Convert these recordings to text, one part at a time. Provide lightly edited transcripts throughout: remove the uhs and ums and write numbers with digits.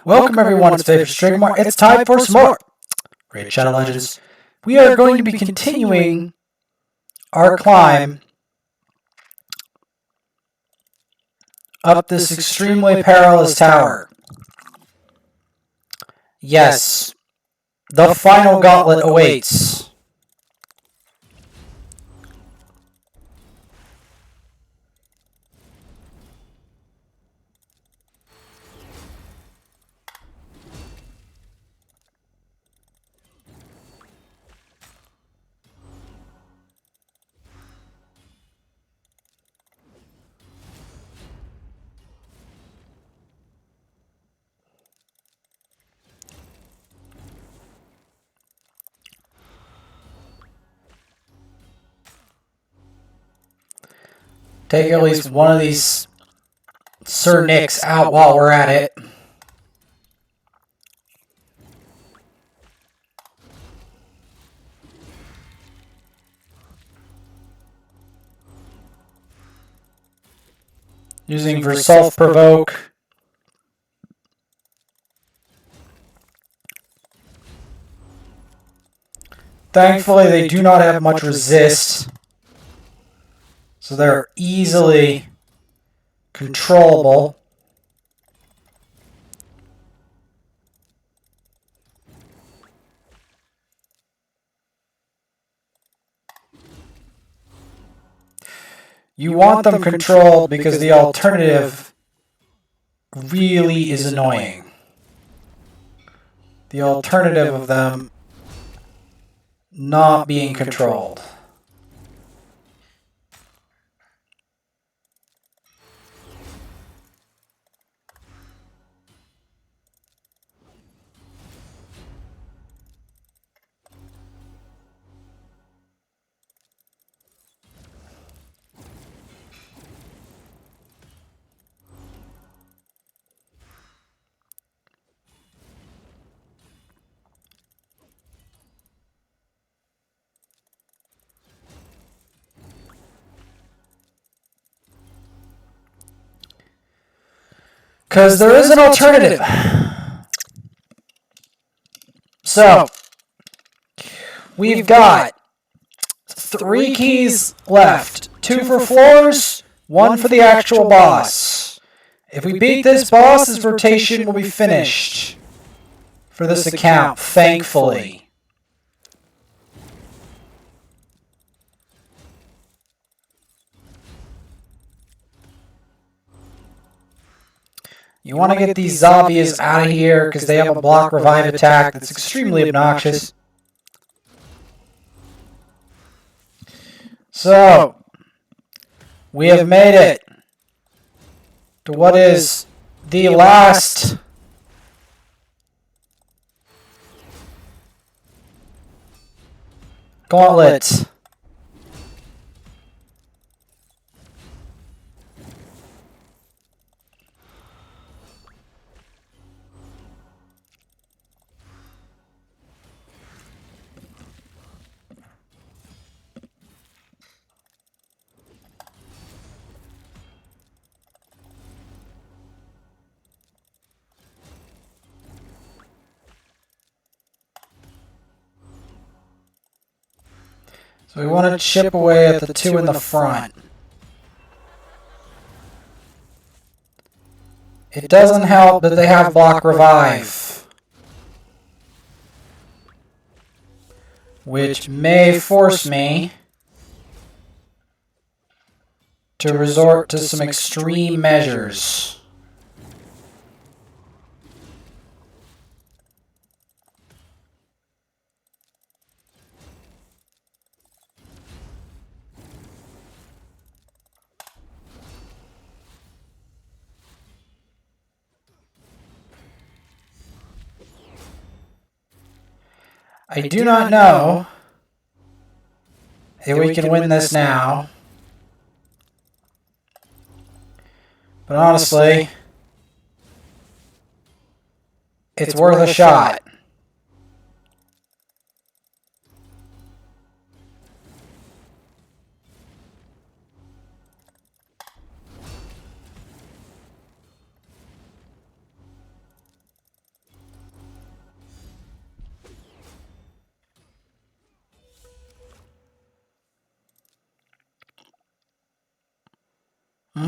Welcome everyone, it's Favorite Strigmore. It's time for some more Raid Shadow Legends. We are going to be continuing our climb up this extremely perilous tower. Yes, the final gauntlet awaits. Take at least one of these Sir Nicks out while we're at it. Using for self-provoke. Thankfully, they do not have much resist. So they're easily controllable. You want them controlled because the alternative really is annoying. The alternative of them not being controlled. Because there is an alternative. So, we've got 3 keys left. 2 for floors, 1 for the actual boss. If we beat this boss, this rotation will be finished for this account, thankfully. You want to get these Zavias out of here because they have a block revive attack that's extremely obnoxious. So, we have made it to what is the last gauntlet. So we want to chip away at the 2 in the front. It doesn't help that they have block revive, which may force me to resort to some extreme measures. I do not know if we can win this now, but honestly, it's worth a shot.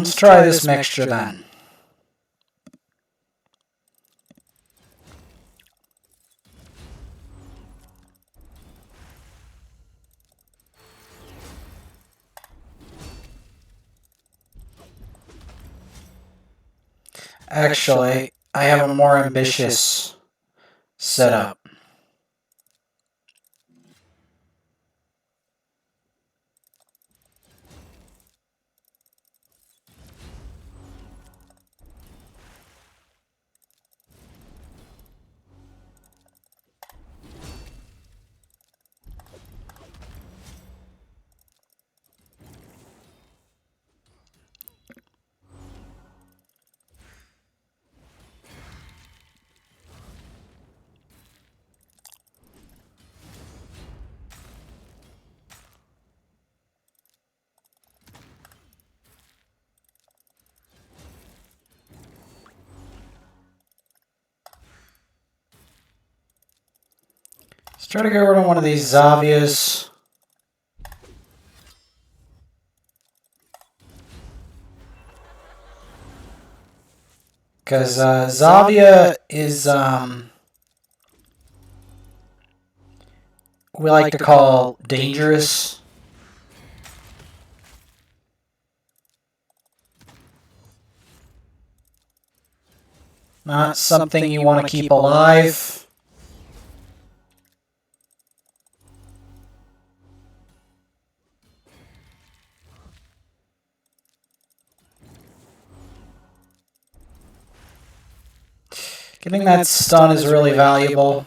Let's try this mixture then. Actually, I have a more ambitious setup. Let's try to get rid of one of these Zavias. Because Zavia is, we like to call dangerous. Not something you want to keep alive. Getting that stun is really valuable.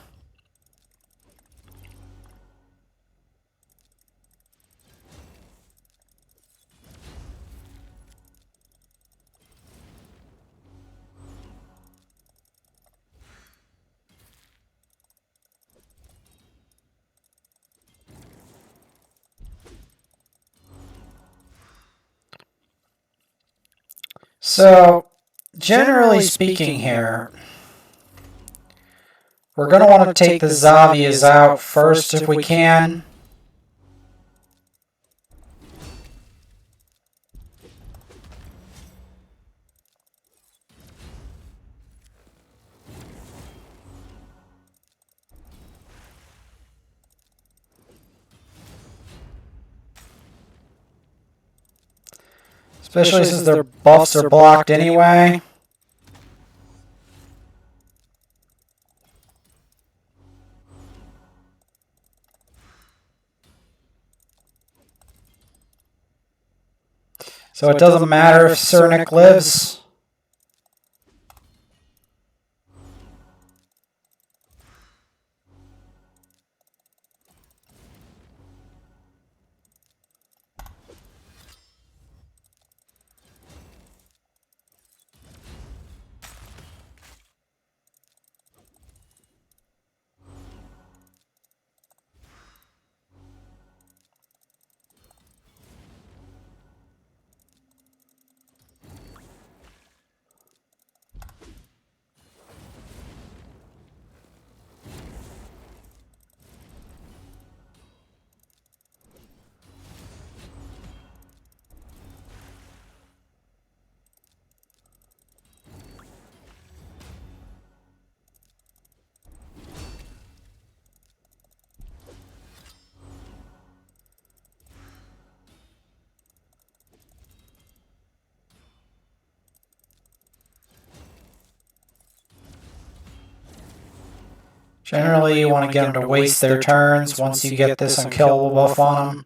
So, generally speaking here, we're going to want to take the Zavias out first if we can. Especially since their buffs are blocked anyway. So it doesn't matter if Cernic lives. Generally, you want to get them to waste their turns once you get this unkillable buff on them.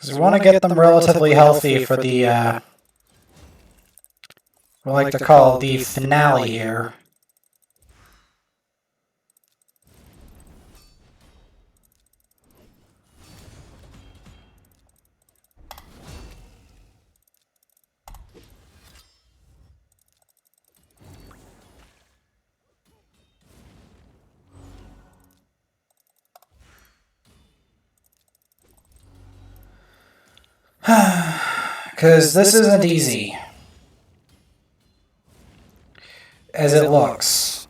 Because we want to get them relatively healthy for the, we like to call the finale here. Because this isn't easy as it looks.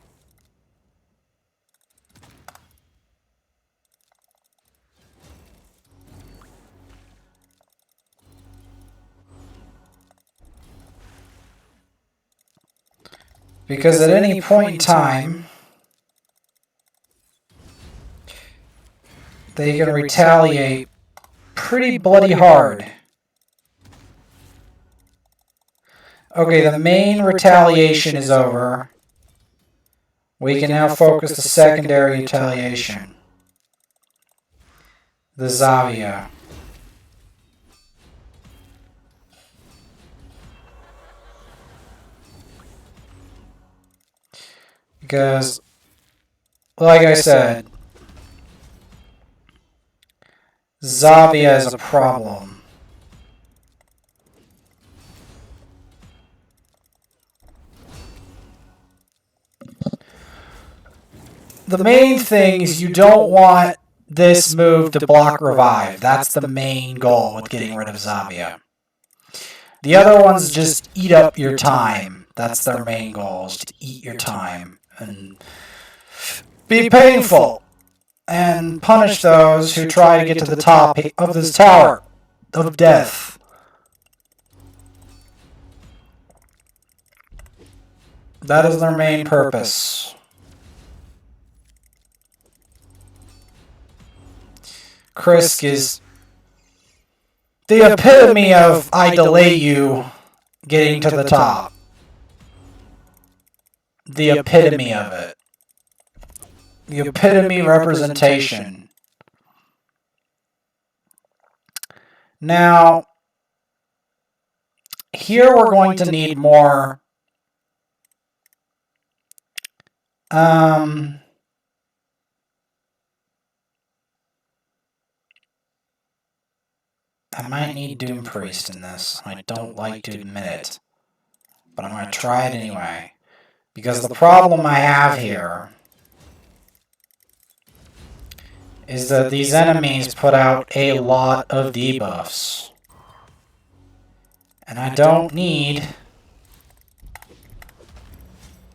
Because at any point in time, they can retaliate pretty bloody hard. Okay, the main retaliation is over. We can now focus the secondary retaliation. The Zavia. Because, like I said, Zavia is a problem. The main thing is you don't want this move to block revive. That's the main goal with getting rid of Zavia. The other ones just eat up your time. That's their main goal, is to eat your time and be painful and punish those who try to get to the top of this tower of death. That is their main purpose. Krisk is the epitome of I delay you getting to the top. The epitome of it. The epitome representation. Now, here we're going to need more I might need Doom Priest in this. I don't like to admit it. But I'm going to try it anyway. Because the problem I have here is that these enemies put out a lot of debuffs. And I don't need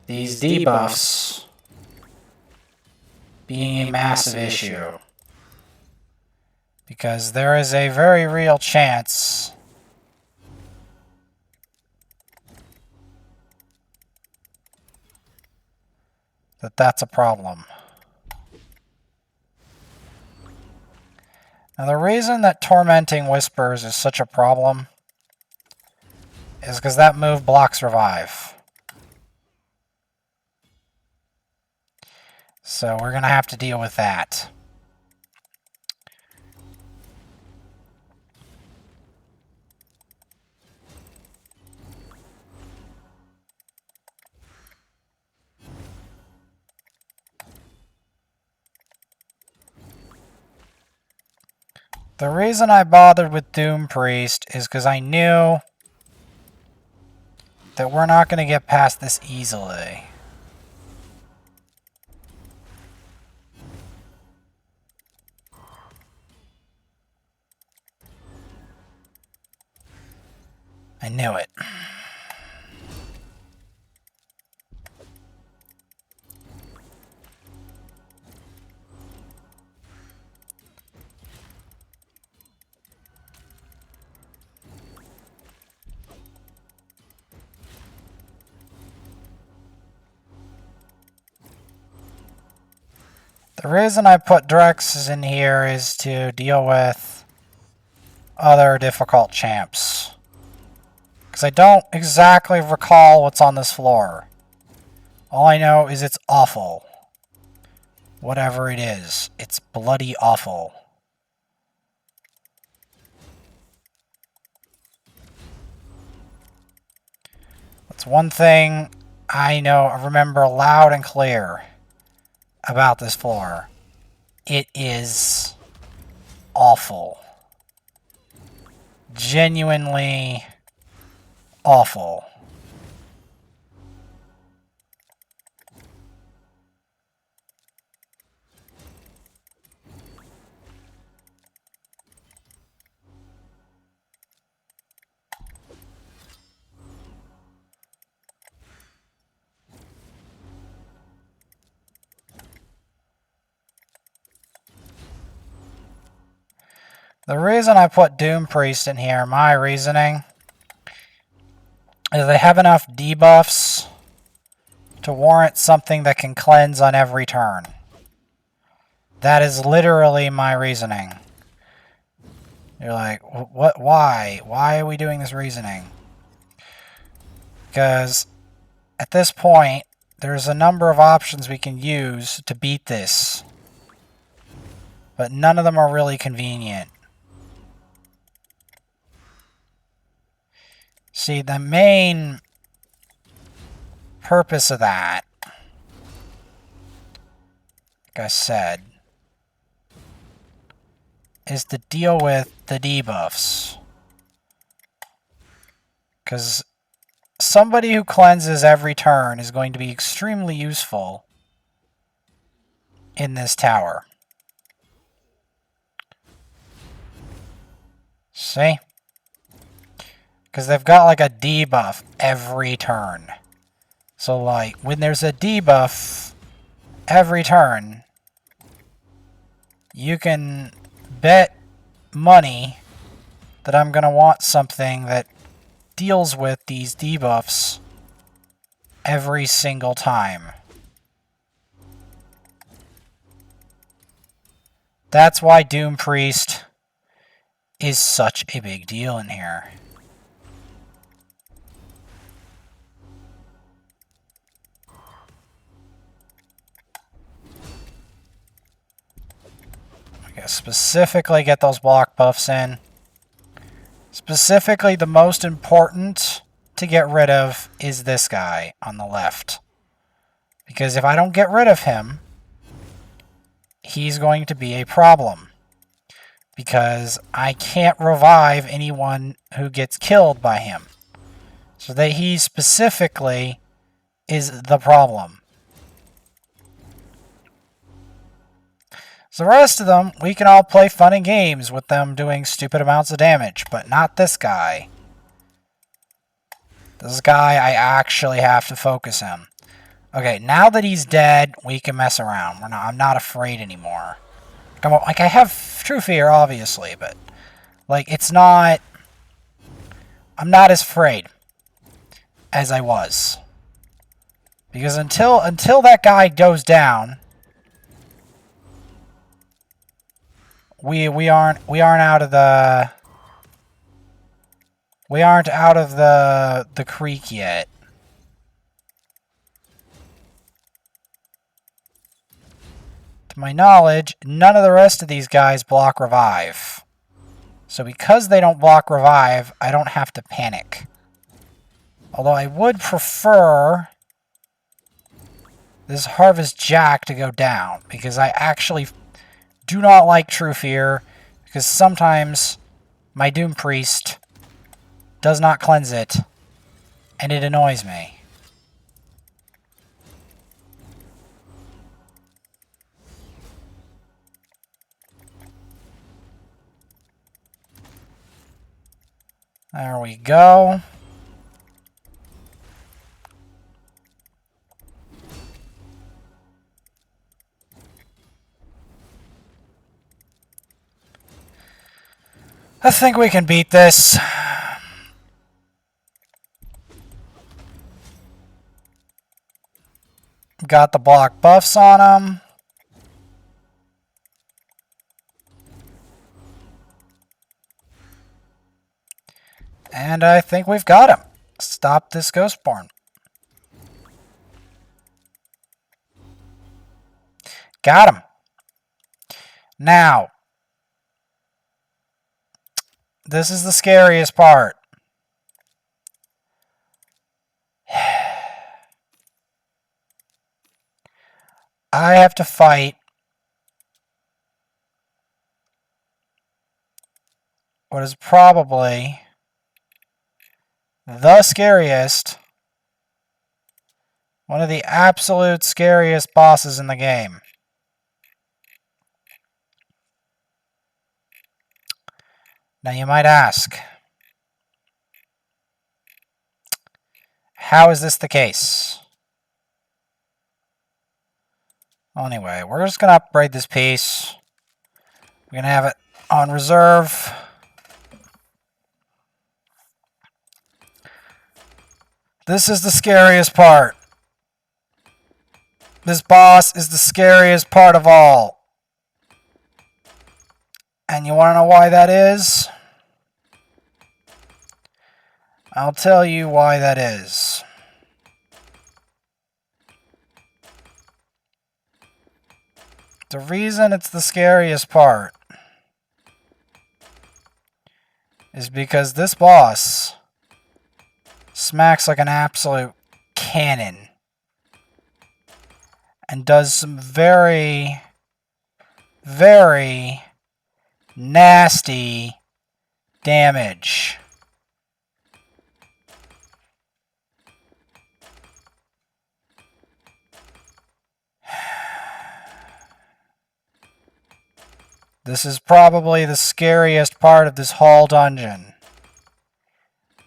these debuffs being a massive issue. Because there is a very real chance that that's a problem. Now the reason that Tormenting Whispers is such a problem is because that move blocks revive. So we're going to have to deal with that. The reason I bothered with Doom Priest is because I knew that we're not going to get past this easily. I knew it. The reason I put Drex in here is to deal with other difficult champs. Because I don't exactly recall what's on this floor. All I know is it's awful. Whatever it is, it's bloody awful. It's one thing I remember loud and clear about this floor. It is awful. Genuinely awful. The reason I put Doom Priest in here, my reasoning, is they have enough debuffs to warrant something that can cleanse on every turn. That is literally my reasoning. You're like, what? Why? Why are we doing this reasoning? Because at this point, there's a number of options we can use to beat this. But none of them are really convenient. See, the main purpose of that, like I said, is to deal with the debuffs. Because somebody who cleanses every turn is going to be extremely useful in this tower. See? Because they've got like a debuff every turn. So like, when there's a debuff every turn, you can bet money that I'm going to want something that deals with these debuffs every single time. That's why Doom Priest is such a big deal in here. Specifically get those block buffs in. Specifically, the most important to get rid of is this guy on the left. Because if I don't get rid of him, he's going to be a problem. Because I can't revive anyone who gets killed by him. So that he specifically is the problem. So the rest of them, we can all play fun and games with them doing stupid amounts of damage, but not this guy. This guy I actually have to focus him. Okay, now that he's dead, we can mess around. I'm not afraid anymore. Like, I have true fear, obviously, but like, it's not... I'm not as afraid as I was. Because until that guy goes down, we aren't out of the the creek yet. To my knowledge, none of the rest of these guys block revive. So because they don't block revive, I don't have to panic. Although I would prefer this Harvest Jack to go down, because I actually do not like True Fear, because sometimes my Doom Priest does not cleanse it, and it annoys me. There we go. I think we can beat this. Got the block buffs on them. And I think we've got him. Stop this Ghostborn. Got him. Now, this is the scariest part. I have to fight what is probably the scariest, one of the absolute scariest bosses in the game. Now you might ask, how is this the case? Well, anyway, we're just going to upgrade this piece. We're going to have it on reserve. This is the scariest part. This boss is the scariest part of all. And you want to know why that is? I'll tell you why that is. The reason it's the scariest part is because this boss smacks like an absolute cannon and does some very, very nasty damage. This is probably the scariest part of this whole dungeon.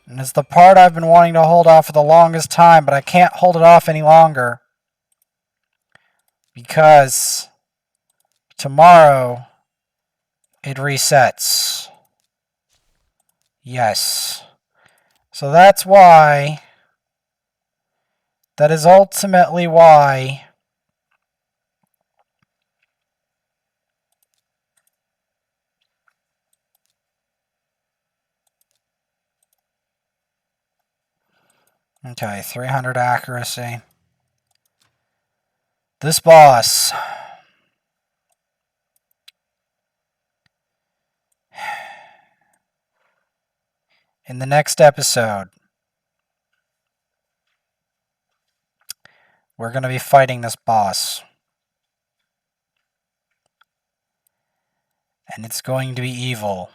And it's the part I've been wanting to hold off for the longest time, but I can't hold it off any longer. Because tomorrow it resets. Yes. So that's why, that is ultimately why okay, 300 accuracy. This boss in the next episode, we're going to be fighting this boss. And it's going to be evil.